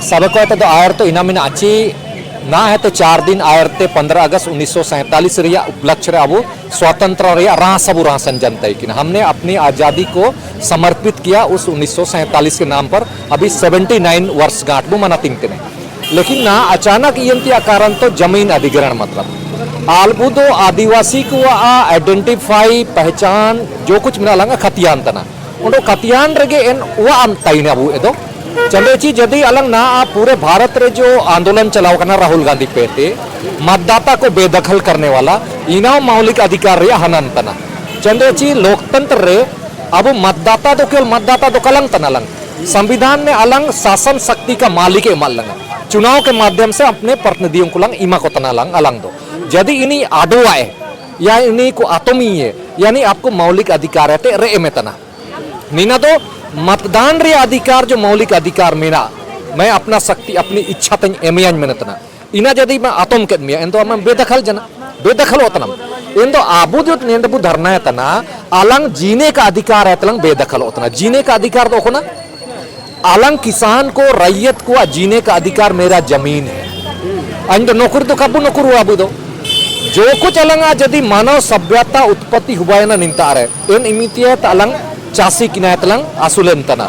सबको तो आयर तो इना मिना अच्छी ना है तो 4 दिन आयर ते 15 अगस्त 1947 रिया उपलक्ष्य रे अब स्वतंत्र रिया रासबु रासन जनता की हमने अपनी आज़ादी को समर्पित किया उस 1947 के नाम पर। अभी 79 वर्ष गांठ मना तिंगते लेकिन ना अचानक ये कारण तो जमीन अधिग्रहण मतलब आलबुदो आदिवासी को आइडेंटिफाई पहचान जो कुछ मिला लंगा खतियान तना उनको खतियान रगे इन वो आम ताइने अबू एदो चंद्रची जदि अलंग ना पूरे भारत रे जो आंदोलन चलाओ करना राहुल गांधी पेटे मतदाता को बेदखल करने वाला इना मौलिक अधिकार रे हनन तना चंद्रची लोकतंत्र रे अब मतदाता तो केवल मतदाता तो कलंग तना लंग संविधान ने अलंग शासन शक्ति का मालिक मल्लंग चुनाव के माध्यम से अपने प्रतिनिधियों को लंग इमा को तना लंग अलंग दो यदि इन्हीं आडो आए या इन्हीं को आतोमी है यानी आपको मौलिक अधिकार है रे में तना नीना तो मतदान रे अधिकार जो मौलिक अधिकार मेरा मैं अपना शक्ति अपनी इच्छा तंग एमियान में तना इना यदि मैं आतोम के मिया इन तो मैं बेदखल जना बेदखल होता ना इन तो आबू जो नेंदबू धरना है तना अलंग जीने का अधिकार है तलंग बेदखल होता ना जीने का अधिकार तो ना अलंग किसान को रैयत को जीने का अधिकार मेरा जमीन है अंद नौकरी तो कबू नौकरू आबू दो जो कुछ अलंग यदि मानव सभ्यता उत्पत्ति हुआ ना निंता रहे इन इमितियत अलंग चासी किनायत लंग आसुलेन तना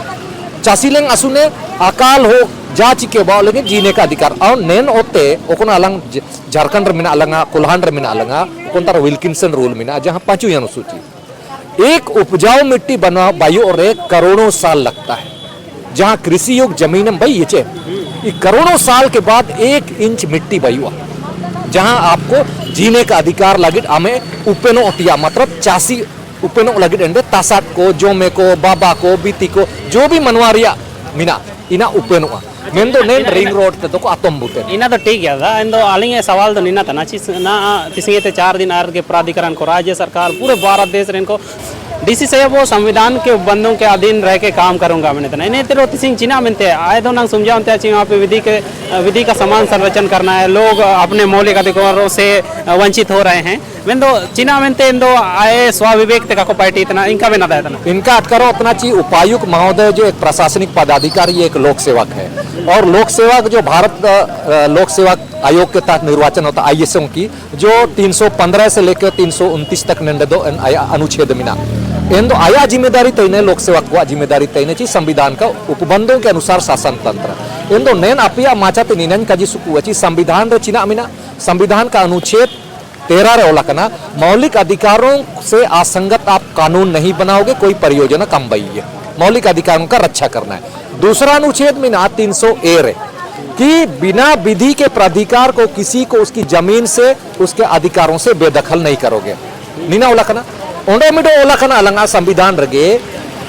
चासी लंग आसुने अकाल हो जा चिके बाव लेकिन जीने का अधिकार और नेन होते ओकोना अलंग झारखंड रे मिना अलंगा कोल्हान रे मिना अलंगा ओकोन तार विल्किंसन रूल मिना जहां पांचवी अनुसूची एक उपजाऊ मिट्टी बना बायु और एक करोड़ों साल लगता है जहां कृषि योग जमीन भाई ये करोड़ों साल के बाद 1 इंच मिट्टी बायुआ जहां आपको जीने का अधिकार लगे हमें उपेनो ओतिया मतलब चासी उपेनो लगे एंडे तासाट को जोमे को बाबा को बीती को जो भी मनवारिया मिना इना उपेनो मेंदो नेन रिंग रोड ते तो आतम बुते इना तो ठीक है इंदो आलिंग सवाल तो नीना तना चीज ना तिसिंगे ते 4 दिन आर के प्राधिकरण को राज्य सरकार पूरे भारत देश रेन को डीसी से वो संविधान के बंदों के अधीन रह के काम करूंगा मैंने तना इन्हें तेरो तिसिंग चिना मिनते आए दो ना समझाओ ते वहाँ पे विधि का समान संरक्षण करना है लोग अपने मौलिक अधिकारों से वंचित हो रहे हैं मेंदो चिना मिनते इंदो आए स्वाविवेक ते को पार्टी इतना इनका भी ना था इनका अटकरो उतना ची उपायुक्त महोदय जो एक प्रशासनिक पदाधिकारी एक लोक सेवक है और लोक सेवक जो भारत लोक सेवक आयोग के तहत निर्वाचन होता आईएसओ की जो 315 से लेकर 329 तक नंदे दो अनुच्छेद मिना इन दो आया जिम्मेदारी तयने लोक सेवक को जिम्मेदारी तयने ची संविधान का उपबंधों के अनुसार शासन तंत्र इन दो नैन अपिया माचाते निनन का जी सुकुची संविधान रे चिना मिना संविधान का अनुच्छेद 13 रे ओला मौलिक अधिकारों से असंगत आप कानून नहीं बनाओगे कोई परियोजना कम बई है मौलिक अधिकारों का रक्षा करना है। दूसरा अनुच्छेद में ना 300 ए रे कि बिना विधि के प्राधिकार को किसी को उसकी जमीन से उसके अधिकारों से बेदखल नहीं करोगे नीना ओला ओंडो मिडो ओला अलंगा संविधान रगे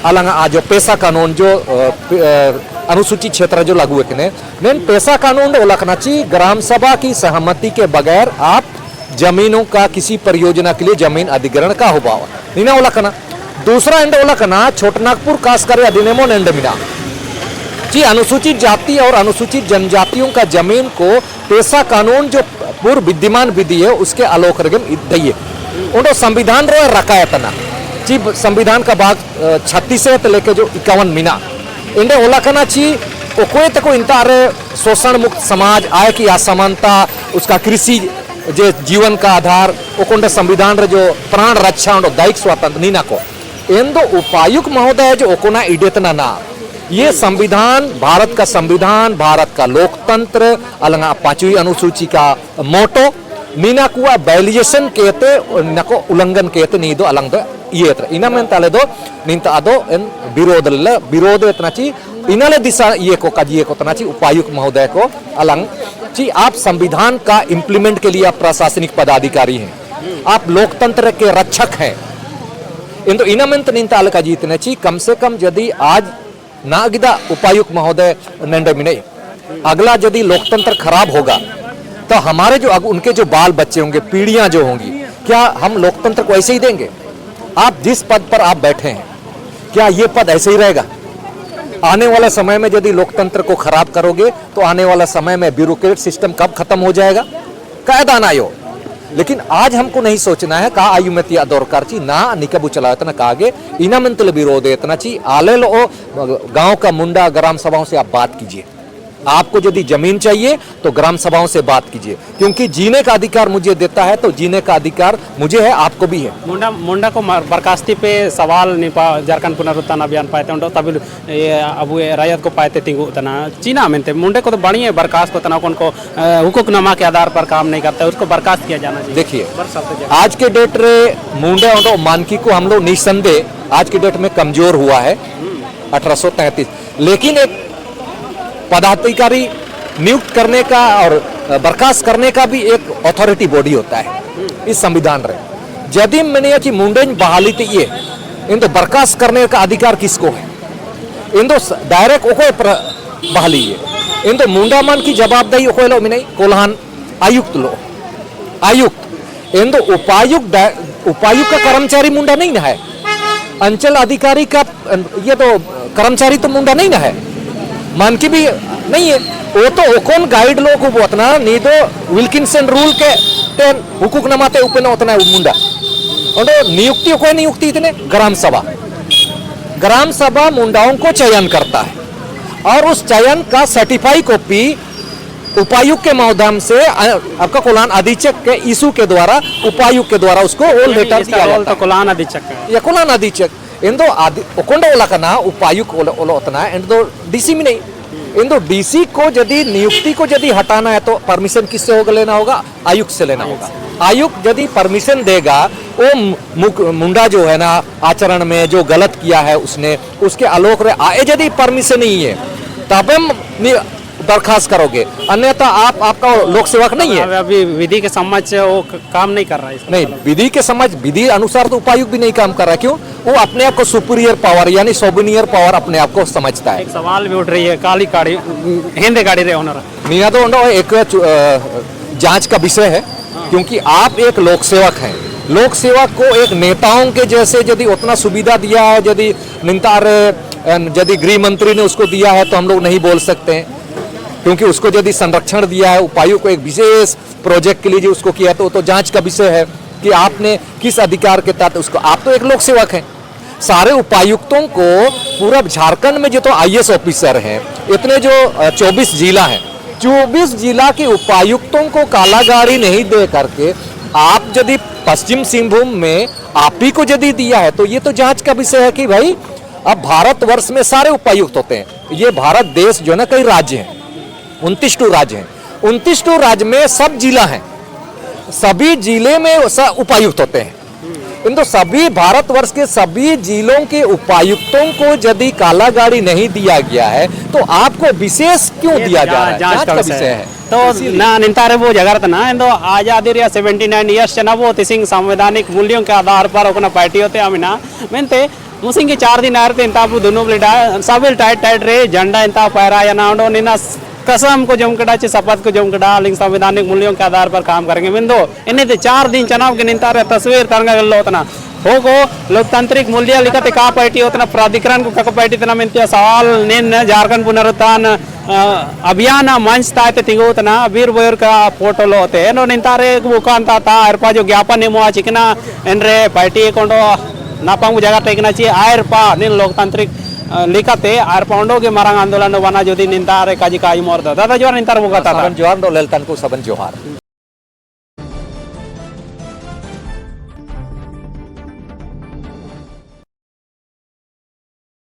अलंगा आज जो पैसा कानून जो अनुसूचित क्षेत्र जो लागू है नेन पैसा कानून ओला ची ग्राम सभा की सहमति के बगैर आप जमीनों का किसी परियोजना के लिए जमीन अधिग्रहण का हो पावा नीना ओला दूसरा एंड ओला छोटनागपुर कास्कारी अधिनियमों ने मिना जी अनुसूचित जाति और अनुसूचित जनजातियों का जमीन को पैसा कानून जो पूर्व विद्यमान विधि है उसके आलोक दिए उनको संविधान रो रकायतना जी संविधान का भाग 36 से लेके जो 51 मिना इंडे ओला ची कोई तक इंता शोषण मुक्त समाज आय की असमानता उसका कृषि जे जीवन का आधार ओकोंडे संविधान रे जो प्राण रक्षा और दैहिक स्वातंत्र नीना को इंदो उपायुक्त महोदय जो ओकोना इडेतना ना ये संविधान भारत का लोकतंत्र अलंगा 5वीं अनुसूची का मोटो नीना कुआ वायलेशन कहते नको उल्लंघन कहते नी दो अलंग दो ये इना में ताले दो निंता दो इन विरोध इतना ची इनाले दिशा ये को काजिए को तना ची उपायुक्त महोदय को अलंग जी आप संविधान का इम्प्लीमेंट के लिए आप प्रशासनिक पदाधिकारी हैं आप लोकतंत्र के रक्षक हैं इन तो इनामेंत निंता अलका जीतने ची कम से कम यदि आज नागिदा उपायुक्त महोदय नंदे मिने अगला यदि लोकतंत्र खराब होगा तो हमारे जो उनके जो बाल बच्चे होंगे पीढ़ियां जो होंगी क्या हम लोकतंत्र को ऐसे ही देंगे आप जिस पद पर आप बैठे हैं क्या ये पद ऐसे ही रहेगा आने वाला समय में यदि लोकतंत्र को खराब करोगे तो आने वाला समय में ब्यूरोक्रेट सिस्टम कब खत्म हो जाएगा कायदा ना आयो लेकिन आज हमको नहीं सोचना है कहा आयु में तिया दौरकार ची ना निकबू चला इतना कागे इना मंतल विरोध इतना ची आले लो गांव का मुंडा ग्राम सभाओं से आप बात कीजिए आपको यदि जमीन चाहिए तो ग्राम सभाओं से बात कीजिए, क्योंकि जीने का अधिकार मुझे देता है तो जीने का अधिकार मुझे है, आपको भी है। मुंडा को बर्खास्ती पे सवाल नहीं पा झारखंड पुनरुत्थान अभियान पाते उनको तभी अब रैयत को पाते तिंगु तना चीना में मुंडे को तो बढ़िया बर्खास्त को तना उनको हुकूकनामा के आधार पर काम नहीं करता है, उसको बर्खास्त किया जाना चाहिए। देखिए आज के डेट रे मुंडे और मानकी को हम लोग निस्संदेह आज की डेट में कमजोर हुआ है 1833, लेकिन एक पदाधिकारी नियुक्त करने का और बर्खास्त करने का भी एक अथॉरिटी बॉडी होता है इस संविधान रे। यदि मैंने कि मुंडे बहाली ये इन तो बर्खास्त करने का अधिकार किसको है, इन तो डायरेक्ट ओको बहाली है, इन तो मुंडा मान की जवाबदेही ओको लो मिने कोल्हान आयुक्त लो आयुक्त, इन तो उपायुक्त का कर्मचारी मुंडा नहीं ना है, अंचल अधिकारी का ये तो कर्मचारी तो मुंडा नहीं ना है, मान की भी नहीं है, वो तो ओकोन गाइड लो को उतना नहीं तो विल्किंसन रूल के टेन हुकूक नमाते ऊपर ना उतना मुंडा और नियुक्ति कोई नियुक्ति इतने ग्राम सभा मुंडाओं को चयन करता है और उस चयन का सर्टिफाई कॉपी उपायुक्त के माध्यम से आपका कोलान अधीक्षक के इशू के द्वारा उपायुक्त के द्वारा उसको ओल लेटर दिया जाता है। कोलान अधीक्षक या कोलान अधीक्षक इंदो ओकोंडो ओला कना उपायुक्त ओला उतना इंदो डीसी में नहीं, इंदो डीसी को यदि नियुक्ति को यदि हटाना है तो परमिशन किससे होगा लेना होगा, आयुक्त से लेना होगा। आयुक्त यदि परमिशन देगा वो मुंडा जो है ना आचरण में जो गलत किया है उसने उसके आलोक रे आए यदि परमिशन नहीं है तब हम बर्खास्त करोगे, अन्यथा आपका लोक सेवक नहीं है। अभी विधि के समझ वो काम नहीं कर रहा है, नहीं विधि के समझ विधि अनुसार तो उपायुक्त भी नहीं काम कर रहा है, क्यों वो अपने आप को सुपीरियर पावर यानी सोबिनियर पावर अपने आप को समझता है। एक सवाल भी उठ रही है काली गाड़ी हिंदे गाड़ी रे ओनर निया तो एक जांच का विषय है, क्योंकि आप एक लोक सेवक हैं, लोक सेवक को एक नेताओं के जैसे यदि उतना सुविधा दिया है, यदि निंतार यदि गृह मंत्री ने उसको दिया है तो हम लोग नहीं बोल सकते हैं, क्योंकि उसको यदि संरक्षण दिया है उपायुक्त को एक विशेष प्रोजेक्ट के लिए जो उसको किया तो जांच का विषय है कि आपने किस अधिकार के तहत उसको, आप तो एक लोक सेवक हैं। सारे उपायुक्तों को पूरा झारखंड में जो तो आईएएस ऑफिसर हैं इतने जो 24 जिला हैं, 24 जिला के उपायुक्तों को काला गाड़ी नहीं दे करके आप यदि पश्चिम सिंहभूम में आप ही को यदि दिया है तो ये तो जांच का विषय है कि भाई अब भारतवर्ष में सारे उपायुक्त होते हैं, ये भारत देश जो है ना कई राज्य हैं 29 राज्य हैं, 29 राज्य में सब जिला हैं, सभी जिले में उपायुक्त होते हैं, इन तो सभी भारतवर्ष के सभी जिलों के उपायुक्तों को यदि काला गाड़ी नहीं दिया गया है तो आपको विशेष क्यों दिया जा रहा है, जांच का विषय है। तो ना निंतारे वो जगह ना इन आजादी 79 इयर्स चना वो तिसिंग संवैधानिक मूल्यों के आधार पर अपना पार्टी होते अमीना मेनते मुसिंग 4 दिन आरते इंता दोनों ब्लेडा सब टाइट रे झंडा इंता पैरा या ना निना कसम को जमकड़ा शपथ को जमकड़ा लिंग संवैधानिक मूल्यों के आधार पर काम करेंगे बिंदो इन्हें 4 दिन चुनाव के निंता रहे तस्वीर तरंगा उतना होगो लोकतांत्रिक मूल्य लिखते का पार्टी उतना प्राधिकरण को का पार्टी तना मिलती सवाल निन झारखंड पुनरुत्थान अभियान मंच ताते तिगोतना वीर बोयर का फोटो लो होते नो निंतारे बुकांता ता अरपा जो ज्ञापन नेमो चिकना एनरे पार्टी कोंडो नापांग जगह टेकना चाहिए आयरपा निन लोकतांत्रिक लिखते आर पाउंडो के मारंग आंदोलन बना जो दिन निंता रे काजी काई मोर दादा जोर निंतार मुगता था सबन जोहार दो ललतन को सबन जोहार।